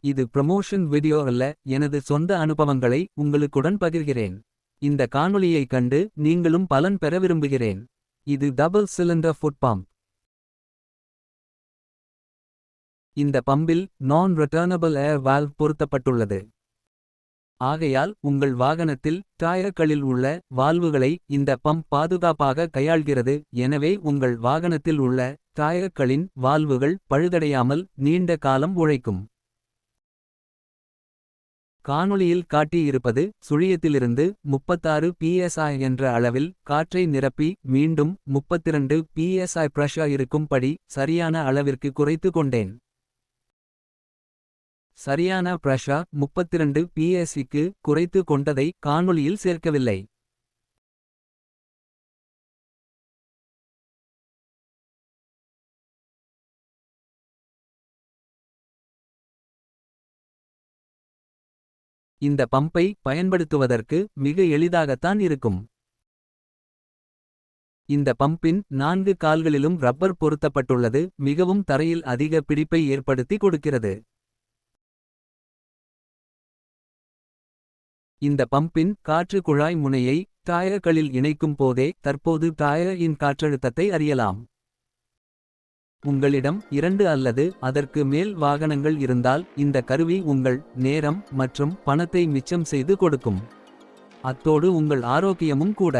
இது promotion video அல்ல, எனது சொந்த அனுபவங்களை உங்களுக்குடன் பகிர்கிறேன். இந்த காணொளியைக் கண்டு நீங்களும் பலன் பெற விரும்புகிறேன். இது டபுள் சிலிண்டர் ஃபுட் பம்ப். இந்த பம்பில் நான் ரிட்டர்னபிள் ஏர் வால்வ் பொருத்தப்பட்டுள்ளது. ஆகையால் உங்கள் வாகனத்தில் டயர்களில் உள்ள வால்வுகளை இந்த பம்ப் பாதுகாப்பாக கையாள்கிறது. எனவே உங்கள் வாகனத்தில் உள்ள டயர்களின் வால்வுகள் பழுதடையாமல் நீண்ட காலம் உழைக்கும். காணொளியில் காட்டியிருப்பது சுழியத்திலிருந்து 36 psi என்ற அளவில் காற்றை நிரப்பி மீண்டும் 32 psi பிரஷர் இருக்கும்படி சரியான அளவிற்கு குறைத்து கொண்டேன். சரியான பிரஷர் 32 psiக்கு குறைத்து கொண்டதை காணொளியில் சேர்க்கவில்லை. இந்த பம்பை பயன்படுத்துவதற்கு மிக எளிதாகத்தான் இருக்கும். இந்த பம்பின் 4 கால்களிலும் ரப்பர் பொருத்தப்பட்டுள்ளது, மிகவும் தரையில் அதிக பிடிப்பை ஏற்படுத்தி கொடுக்கிறது. இந்த பம்பின் காற்று குழாய் முனையை டயர்களில் இணைக்கும் போதே தற்போது டயரின் காற்றழுத்தத்தை அறியலாம். உங்களிடம் 2 அல்லது அதற்கு மேல் வாகனங்கள் இருந்தால் இந்த கருவி உங்கள் நேரம் மற்றும் பணத்தை மிச்சம் செய்து கொடுக்கும். அத்தோடு உங்கள் ஆரோக்கியமும் கூட.